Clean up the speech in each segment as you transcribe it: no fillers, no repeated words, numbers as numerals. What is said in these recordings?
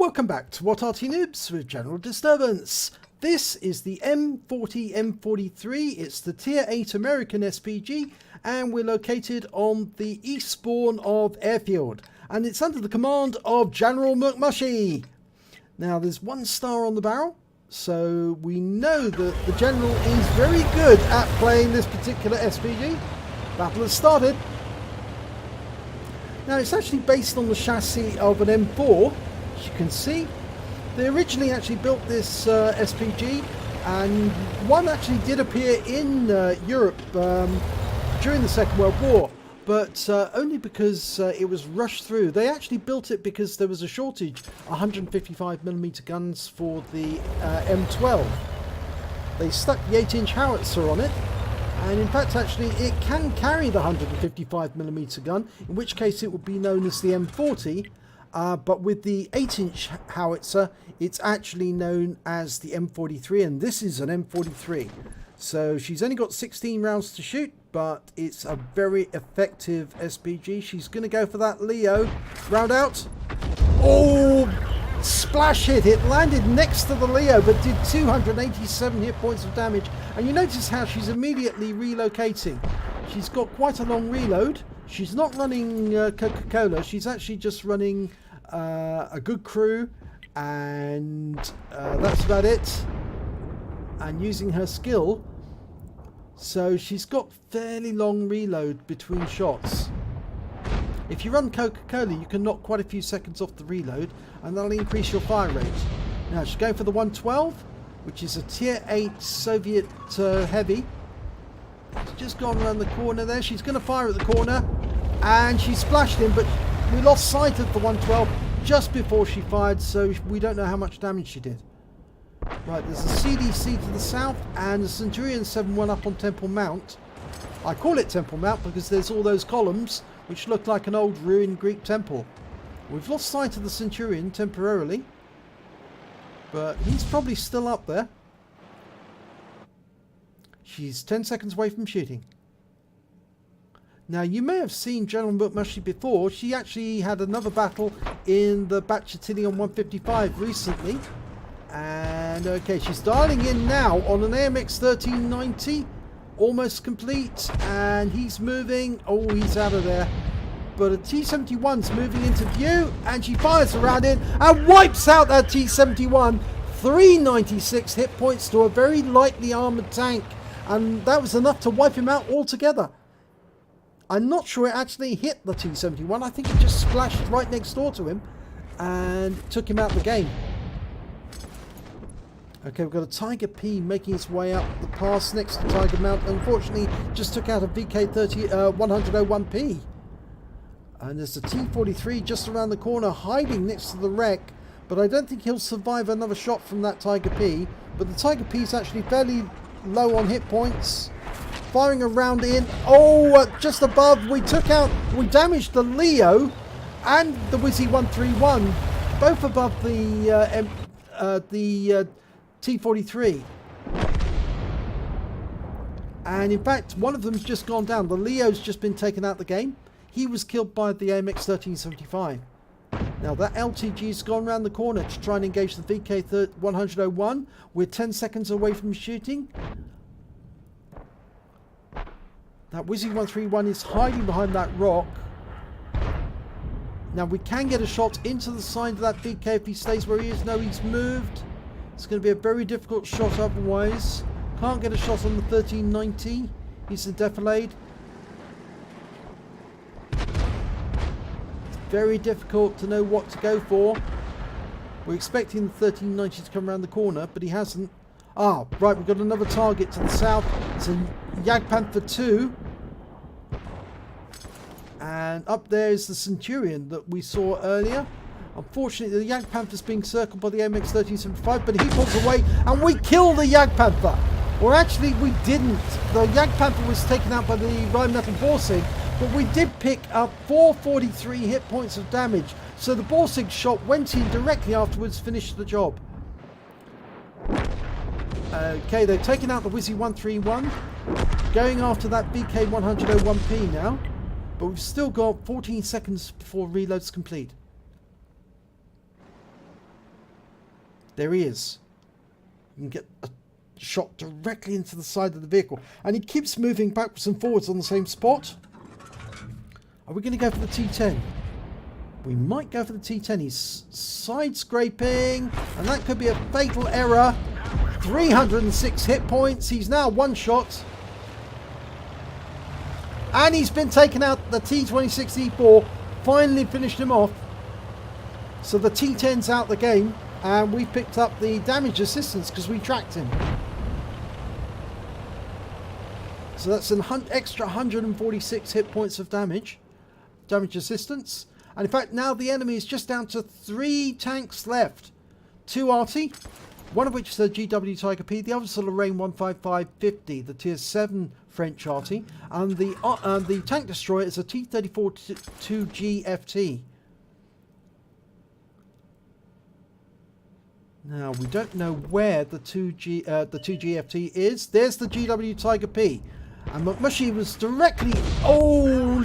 Welcome back to What Arty Noobs with General Disturbance. This is the M40 M43. It's the Tier 8 American SPG, and we're located on the east spawn of Airfield, and it's under the command of General McMushy. Now there's 1 star on the barrel, so we know that the General is very good at playing this particular SPG. Battle has started. Now it's actually based on the chassis of an M4. As you can see, they originally actually built this SPG, and one actually did appear in Europe during the Second World War, but only because it was rushed through. They actually built it because there was a shortage of 155mm guns for the M12. They stuck the 8-inch howitzer on it, and in fact actually it can carry the 155mm gun, in which case it would be known as the M40. But with the 8-inch howitzer, it's actually known as the M43, and this is an M43. So she's only got 16 rounds to shoot, but it's a very effective SPG. She's going to go for that Leo. Round out. Oh, splash hit. It landed next to the Leo, but did 287 hit points of damage. And you notice how she's immediately relocating. She's got quite a long reload. She's not running Coca-Cola. She's actually just running a good crew, and that's about it, and using her skill. So she's got fairly long reload between shots. If you run Coca-Cola, you can knock quite a few seconds off the reload, and that'll increase your fire rate. Now she's going for the 112, which is a tier 8 Soviet heavy. She's just gone around the corner there. She's going to fire at the corner, and she splashed him, but we lost sight of the 112 just before she fired, so we don't know how much damage she did. Right, there's a CDC to the south, and the Centurion 7-1 up on Temple Mount. I call it Temple Mount because there's all those columns which look like an old ruined Greek temple. We've lost sight of the Centurion temporarily, but he's probably still up there. She's 10 seconds away from shooting. Now you may have seen General McMushy before. She actually had another battle in the Battalion 155 recently. And okay, she's dialing in now on an AMX 1390. Almost complete, and he's moving. Oh, he's out of there. But a T-71's moving into view, and she fires around in and wipes out that T-71. 396 hit points to a very lightly armoured tank. And that was enough to wipe him out altogether. I'm not sure it actually hit the T-71. I think it just splashed right next door to him and took him out of the game. Okay, we've got a Tiger P making its way up the pass next to Tiger Mount. Unfortunately, just took out a VK101P. And there's a T-43 just around the corner, hiding next to the wreck. But I don't think he'll survive another shot from that Tiger P. But the Tiger P is actually fairly low on hit points. Firing a round in. Oh, just above. We damaged the Leo and the Wizzy 131, both above the T-43. And in fact, one of them's just gone down. The Leo's just been taken out of the game. He was killed by the AMX 1375. Now that LTG's gone around the corner to try and engage the VK101. We're 10 seconds away from shooting. That Wizzy 131 is hiding behind that rock. Now we can get a shot into the side of that VK if he stays where he is. No, he's moved. It's going to be a very difficult shot otherwise. Can't get a shot on the 1390. He's a defilade. It's very difficult to know what to go for. We're expecting the 1390 to come around the corner, but he hasn't. Ah, right, we've got another target to the south. It's a Jagdpanther 2. And up there is the Centurion that we saw earlier. Unfortunately, the Jagdpanther's being circled by the AMX 1375, but he pulls away, and we kill the Jagdpanther. Or actually, we didn't. The Jagdpanther was taken out by the Rheinmetall Borsig, but we did pick up 443 hit points of damage. So the Borsig shot went in directly afterwards, finished the job. Okay, they've taken out the Wizzy 131, going after that VK101P now, but we've still got 14 seconds before reload's complete. There he is. You can get a shot directly into the side of the vehicle. And he keeps moving backwards and forwards on the same spot. Are we going to go for the T10? We might go for the T10. He's side scraping, and that could be a fatal error. 306 hit points. He's now one shot. And he's been taken out. The T26E4 finally finished him off. So the T10's out the game, and we picked up the damage assistance because we tracked him. So that's an extra 146 hit points of damage assistance. And in fact, now the enemy is just down to 3 tanks left. 2 Arty, one of which is a GW Tiger P, the other is a Lorraine 15550, the tier 7 French Arty, and the tank destroyer is a T34 2GFT. Now we don't know where the 2GFT is. There's the GW Tiger P. And McMushy was directly,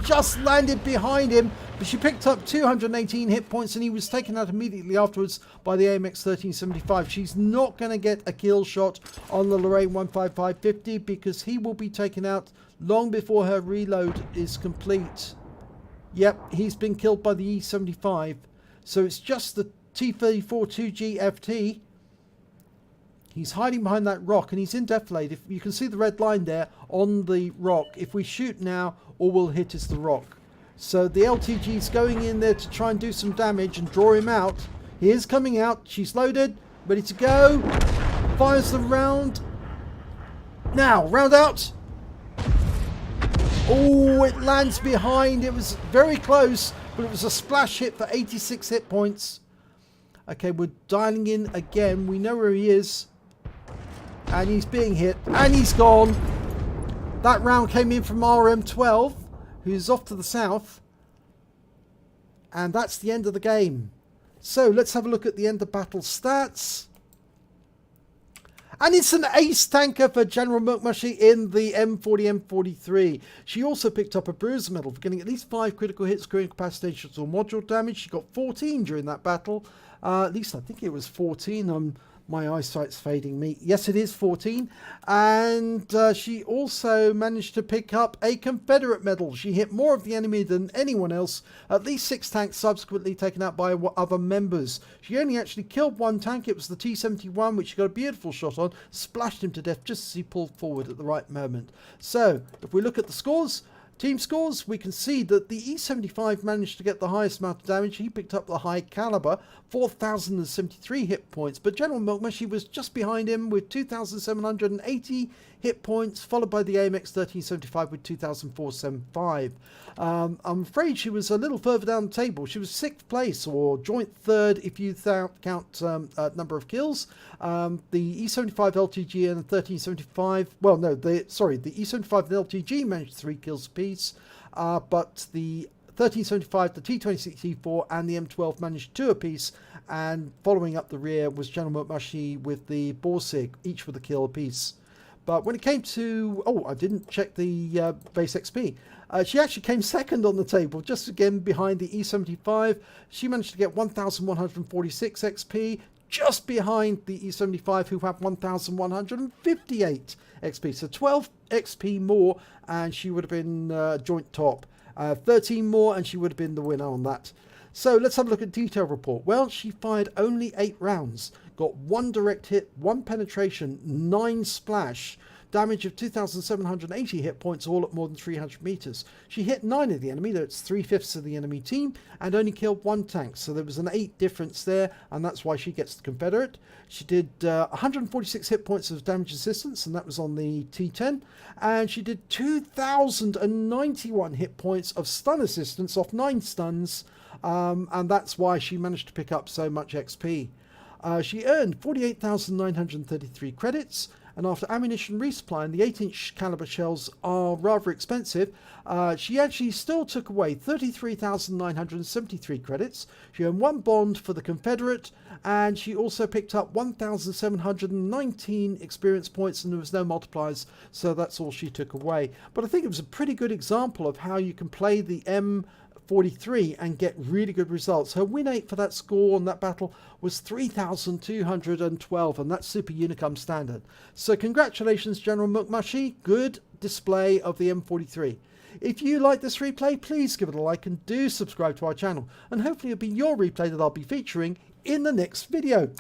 just landed behind him, but she picked up 218 hit points and he was taken out immediately afterwards by the AMX 1375. She's not going to get a kill shot on the Lorraine 15550 because he will be taken out long before her reload is complete. Yep, he's been killed by the E75. So it's just the T34 2GFT. He's hiding behind that rock and he's in defilade. If you can see the red line there on the rock. If we shoot now, all we'll hit is the rock. So the LTG's going in there to try and do some damage and draw him out. He is coming out. She's loaded, ready to go. Fires the round. Now, round out. Oh, it lands behind. It was very close, but it was a splash hit for 86 hit points. Okay, we're dialing in again. We know where he is. And he's being hit. And he's gone. That round came in from RM12, who's off to the south. And that's the end of the game. So let's have a look at the end of battle stats. And it's an ace tanker for General McMushy in the M40 M43. She also picked up a bruiser medal for getting at least 5 critical hits, crewing incapacitations or module damage. She got 14 during that battle. At least I think it was 14. My eyesight's fading me. Yes, it is 14. And she also managed to pick up a Confederate medal. She hit more of the enemy than anyone else. At least 6 tanks subsequently taken out by other members. She only actually killed 1 tank. It was the T71, which she got a beautiful shot on. Splashed him to death just as he pulled forward at the right moment. So, if we look at the scores... Team scores, we can see that the E75 managed to get the highest amount of damage. He picked up the high caliber, 4,073 hit points. But General McMushy was just behind him with 2,780 hit points, followed by the AMX 1375 with 2,475. I'm afraid she was a little further down the table. She was 6th place, or joint 3rd if you count number of kills. The E75 LTG and the 1375, well no, the E75 and LTG managed 3 kills apiece, but the 1375, the T26E4 and the M12 managed 2 apiece, and following up the rear was General McMushy with the Borsig, each with a kill apiece. But when it came to... I didn't check the base XP. She actually came 2nd on the table, just again behind the E75. She managed to get 1,146 XP, just behind the E75, who have 1,158 XP. So 12 XP more, and she would have been joint top. 13 more, and she would have been the winner on that. So let's have a look at detail report. Well, she fired only 8 rounds. Got 1 direct hit, 1 penetration, 9 splash, damage of 2,780 hit points, all at more than 300 meters. She hit 9 of the enemy, that's 3/5 of the enemy team, and only killed 1 tank. So there was an 8 difference there, and that's why she gets the Confederate. She did 146 hit points of damage assistance, and that was on the T10. And she did 2,091 hit points of stun assistance off 9 stuns, and that's why she managed to pick up so much XP. She earned 48,933 credits, and after ammunition resupply, and the 8-inch caliber shells are rather expensive, she actually still took away 33,973 credits. She earned 1 bond for the Confederate, and she also picked up 1,719 experience points, and there was no multipliers, so that's all she took away. But I think it was a pretty good example of how you can play the M40 M43 and get really good results. Her win rate for that score on that battle was 3,212, and that's Super Unicum standard. So congratulations, General Mukmushi. Good display of the M43. If you like this replay, please give it a like and do subscribe to our channel, and hopefully it'll be your replay that I'll be featuring in the next video.